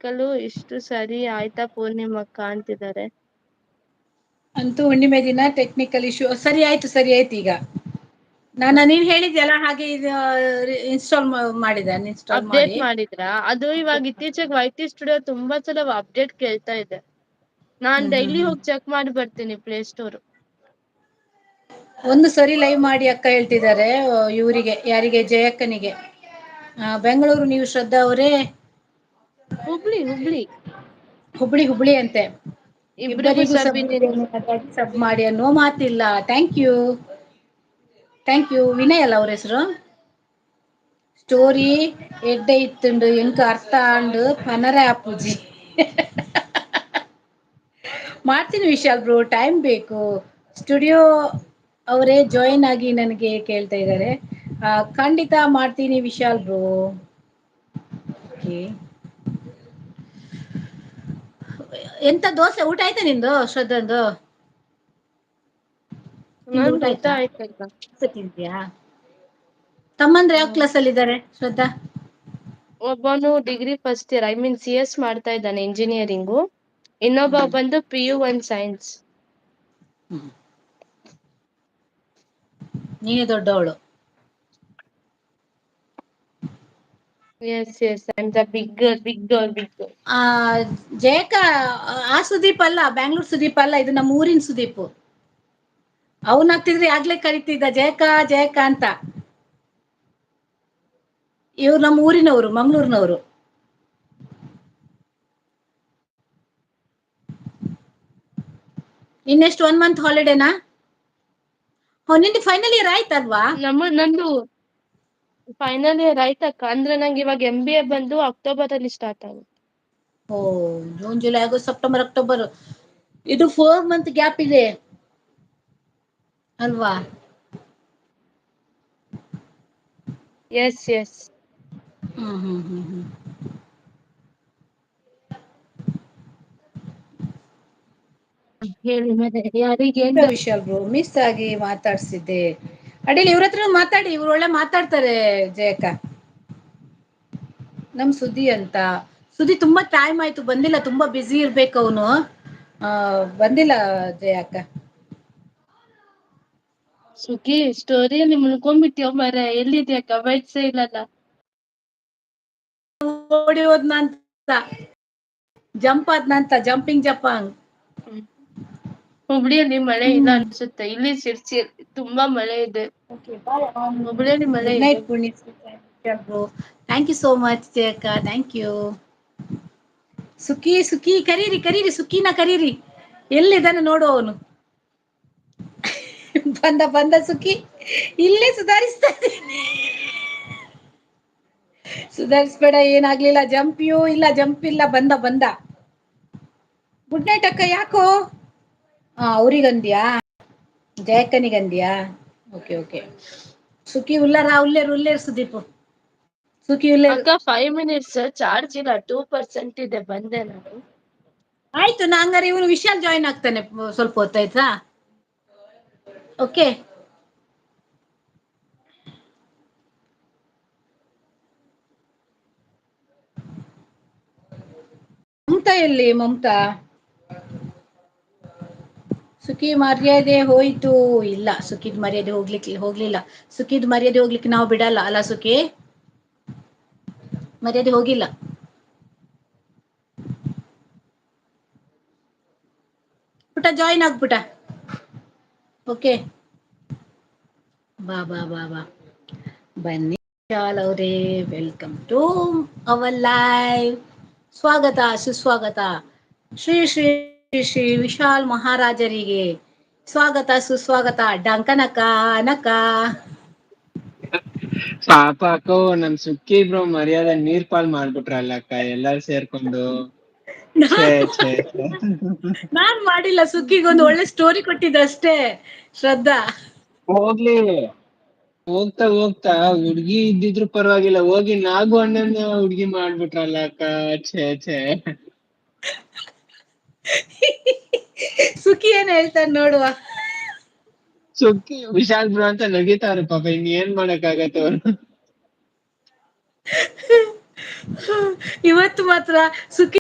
ಮಕ್ಕಳು ಇಷ್ಟು ಸರಿ ಆಯ್ತಾ ಪೂರ್ಣಿಮಕ್ಕ ಅಂತಿದ್ದಾರೆ. ಅಂತೂ ಹುಣ್ಣಿಮೆ ದಿನ ಟೆಕ್ನಿಕಲ್ ಇಶ್ಯೂ ಸರಿ ಆಯ್ತು ಈಗ. ನೀನ್ ಹೇಳಿದ್ಯಲ್ಲ ಹಾಗೆ ಇದು ಇನ್ಸ್ಟಾಲ್ ಮಾಡಿದೆ. ಅಪ್ಡೇಟ್ ಮಾಡಿದ್ರಾ? ಅದು ಇವಾಗ ಇತ್ತೀಚೆಗೆ ವೈಟಿ ಸ್ಟುಡಿಯೋ ತುಂಬಾ ಸಲ ಅಪ್ಡೇಟ್ ಕೇಳ್ತಾ ಇದೆ. ನಾನ್ ಡೈಲಿ ಹೋಗಿ ಚೆಕ್ ಮಾಡಿ ಬರ್ತೀನಿ ಪ್ಲೇ ಸ್ಟೋರ್. ಒಂದು ಸರಿ ಲೈವ್ ಮಾಡಿ ಅಕ್ಕ ಹೇಳ್ತಿದ್ದಾರೆ ಇವರಿಗೆ, ಯಾರಿಗೆ ಜಯಕ್ಕನಿಗೆ. ಬೆಂಗಳೂರು ನೀವು ಶ್ರದ್ಧಾ ಅವರೇ? ಹುಬ್ಳಿ ಹುಬ್ಳಿ ಅಂತೆ. ಇಬ್ರಿಗೂ ಇಬ್ಬರಿಗೂ ಸಬ್ ಸಬ್ ಇದೀನಿ. ಸಬ್ ಮಾಡಿ ಅನ್ನೋ ಮಾತಿಲ್ಲ. ಥ್ಯಾಂಕ್ ಯು ವಿನಯ್ ಅಲ್ಲ ಅವ್ರ ಹೆಸರು. ಸ್ಟೋರಿ ಎಡ್ಡೆ ಇತ್ತುಂಡು ಎಂಕ್ ಅರ್ಥ ಆಂಡು ಪನರ ಆಪುಜಿ. ಮಾಡ್ತೀನಿ ವಿಶಾಲ್ ಬ್ರೋ, ಟೈಮ್ ಬೇಕು. ಸ್ಟುಡಿಯೋ ಅವರೇ ಜಾಯಿನ್ ಆಗಿ ನನಗೆ ಕೇಳ್ತಾ ಇದ್ದಾರೆ. ಖಂಡಿತ ಮಾಡ್ತೀನಿ ವಿಶಾಲ್ ಬ್ರೋ. ಎಂತ ದೋಸೆ ಊಟ ಆಯ್ತಾ ನಿಂದು ಶ್ರದ್ಧಾಂದು? ನಿಂದು ಊಟ ನಂದು ಆಯ್ತಾ? ಆಯ್ತಕ್ಕ. ತಿಂತಿಯಾ? ತಮ್ಮಂದ್ರು ಯಾವ ಹ್ಮ್ ಕ್ಲಾಸ್ ಅಲ್ಲಿ ಇದ್ದಾರೆ ಶ್ರದ್ಧಾ? ಒಬ್ಬನು ಡಿಗ್ರಿ ಫಸ್ಟ್ ಇಯರ್ CS ಮಾಡ್ತಾ ಇದ್ದಾನೆ ಇಂಜಿನಿಯರಿಂಗು. ಇನ್ನೊಬ್ಬ ಬಂದು PU1 ಸೈನ್ಸ್. ಹ್ಮ್. ನೀನೇ ದೊಡ್ಡವಳು. Yes I am the big girl. ಜಯಕ ಆ ಸುದೀಪ್ ಅಲ್ಲ, ಬ್ಯಾಂಗ್ಳೂರ್ ಸುದೀಪ್ ಅಲ್ಲ, ಇದು ನಮ್ಮ ಊರಿನ ಸುದೀಪ್. ಅವನ್ ಹತ್ತಿದ್ರೆ ಆಗ್ಲೇ ಕರಿತಿದ್ದ ಜಯಕ ಅಂತ. ಇವ್ರು ನಮ್ಮ ಊರಿನವರು, ಮಂಗ್ಳೂರ್ನವರು. ಇನ್ನೆಷ್ಟು 1 ಮಂತ್ ಹಾಲಿಡೇನಾ? ನಿಂದು ಫೈನಲ್ ಇಯರ್ ಆಯ್ತಲ್ವಾ? ನಂದು ಫೈನಲ್ ಇಯರ್ ಆಯ್ತಕ್ಕ. ಅಂದ್ರೆ ನಂಗೆ ಇವಾಗ MBA ಬಂದು ಅಕ್ಟೋಬರ್ ಅಲ್ಲಿ ಸ್ಟಾರ್ಟ್ ಆಗುತ್ತೆ. June July August September October, ಇದು 4 ಮಂತ್ ಗ್ಯಾಪ್ ಇದೆ ಅಲ್ವಾ? ಎಸ್. ಹ್ಮ್. ಹೇಳಿ ಮತ್ತೆ ಯಾರಿಗೆ ವಿಶಾಲ್ ಬ್ರೋ ಮಿಸ್ ಆಗಿ ಮಾತಾಡ್ಸಿದ್ದೆ. ಅಡಿಲಿ ಇವ್ರ ಹತ್ರ ಮಾತಾಡಿ, ಇವ್ರು ಒಳ್ಳೆ ಮಾತಾಡ್ತಾರೆ ಜಯಕ್ಕ. ನಮ್ ಸುದ್ದಿ ಅಂತ. ಸುದ್ದಿ ತುಂಬಾ ಟೈಮ್ ಆಯ್ತು ಬಂದಿಲ್ಲ, ತುಂಬಾ ಬ್ಯುಸಿ ಇರ್ಬೇಕು ಅವನು. ಬಂದಿಲ್ಲ ಜಯಕ್ಕ. ಸುಖಿ ಸ್ಟೋರಿಯಲ್ಲಿ ಮುಳ್ಕೊಂಡ್ಬಿಟ್ಯೋ ಮಾರಾಯ, ಎಲ್ಲಿದ್ಯಾ ಕಮೆಂಟ್ಸೇ ಇಲ್ಲಲ್ಲ. ಓಡಿ ಹೋದ್ನಂತ, ಜಂಪ್ ಆದ್ನಂತ, ಜಂಪಿಂಗ್ ಜಪಾಂಗ್. ಹುಬ್ಳಿಯಲ್ಲಿ ಮಳೆ ಇಲ್ಲ ಅನ್ಸುತ್ತೆ, ಇಲ್ಲಿ ಸಿರ್ಸಿ ತುಂಬಾ ಮಳೆ ಇದೆ. ಹುಬ್ಳಿಯಲ್ಲಿ ಮಳೆ ಗುಡ್ ಇದೆ. Night Punya. Thank you so much ಜಯಕ್ಕ, ಥ್ಯಾಂಕ್ ಯು. ಸುಖಿ ಕರೀರಿ ಸುಖಿನ ಕರೀರಿ. ಎಲ್ಲಿದ್ದಾನೆ ನೋಡು ಅವನು. ಬಂದ ಸುಖಿ, ಇಲ್ಲೇ ಸುಧಾರಿಸ್ತಾ ಇದೀನಿ. ಸುಧಾರಿಸ್ಬೇಡ, ಏನಾಗ್ಲಿಲ್ಲ. ಜಂಪ್ ಇಲ್ಲ, ಬಂದ. ಗುಡ್ ನೈಟ್ ಅಕ್ಕ. ಯಾಕೋ ಅವ್ರಿಗಂದ್ಯಾ, ಜಯಕ್ಕನಿಗಂದ್ಯಾ? ಓಕೆ. ಸುಖಿ ಉಲ್ಲೇರ್ ಸುದೀಪ್. ಸುಖಿ ಉಲ್ಲೇರ್. ಅಕ್ಕ 5 ಮಿನಿಟ್ಸ್ ಚಾರ್ಜ್ ಇಲ್ಲ, 2% ಇದೆ, ಬಂದೆ ನಾನು. ಆಯ್ತು, ಹಂಗಾರೆ ಇವನು ವಿಶಾಲ್ ಜಾಯಿನ್ ಆಗ್ತಾನೆ ಸ್ವಲ್ಪ ಹೊತ್ತಾಯ್ತಾ. ಓಕೆ. ಮಮತಾ ಎಲ್ಲಿ? ಮಮತಾ ಸುಖಿ ಮರ್ಯಾದೆ ಹೋಯ್ತು. ಇಲ್ಲ, ಸುಖಿದ್ ಮರ್ಯಾದೆ ಹೋಗ್ಲಿಲ್ಲ. ಸುಖಿದ್ ಮರ್ಯಾದೆ ಹೋಗ್ಲಿಕ್ಕೆ ನಾವು ಬಿಡಲ್ಲ ಅಲ್ಲ ಸುಖಿ. ಮರ್ಯಾದೆ ಹೋಗಿಲ್ಲ. ಪುಟ ಜಾಯಿನ್ ಆಗ್ ಪುಟ. ಓಕೆ, ಬಾ. ಬನ್ನಿ ವಿಶಾಲ್ ಅವರೇ, ವೆಲ್ಕಮ್ ಟು ಅವರ್ ಲೈವ್. ಸ್ವಾಗತ ಸುಸ್ವಾಗತ. ಶ್ರೀ ವಿಶಾಲ್ ಮಹಾರಾಜರಿಗೆ ಸ್ವಾಗತ ಸುಸ್ವಾಗತ. ಡಂಕನಕ ಅನಕ. ಪಾಪ ಅಕ್ಕ, ನಮ್ ಸುಕ್ಕಿ ಬ್ರೋ ಮರ್ಯಾದೆ ನೀರ್ ಪಾಲ್ ಮಾಡ್ಬಿಟ್ರಲ್ಲಕ್ಕ ಎಲ್ಲಾರು ಸೇರ್ಕೊಂಡು. ಛೇ. ನಾನ್ ಮಾಡಿಲ್ಲ, ಸುಕ್ಕಿಗೊಂದು ಒಳ್ಳೆ ಸ್ಟೋರಿ ಕೊಟ್ಟಿದ್ದೆ ಅಷ್ಟೇ ಶ್ರದ್ಧಾ. ಹೋಗ್ಲಿ, ಹೋಗ್ತಾ ಹುಡ್ಗಿ ಇದ್ದಿದ್ರು ಪರವಾಗಿಲ್ಲ, ಹೋಗಿ ನಾಗು ಅಣ್ಣನ ಹುಡ್ಗಿ ಮಾಡ್ಬಿಟ್ರಲ್ಲ ಅಕ್ಕ. ಛೇ. ಸುಖಿ ಏನ್ ಹೇಳ್ತಾನೆ ನೋಡುವ. ಸುಕ್ಕಿ ವಿಶಾಲ್ ಬ್ರೋ ಅಂತ ನಗಿತಾವ್ರೆ ಪಾಪ, ಇನ್ ಏನ್ ಮಾಡಕ್ ಆಗತ್ತೆ ಅವ್ರು. ಇವತ್ತು ಮಾತ್ರ ಸುಖಿ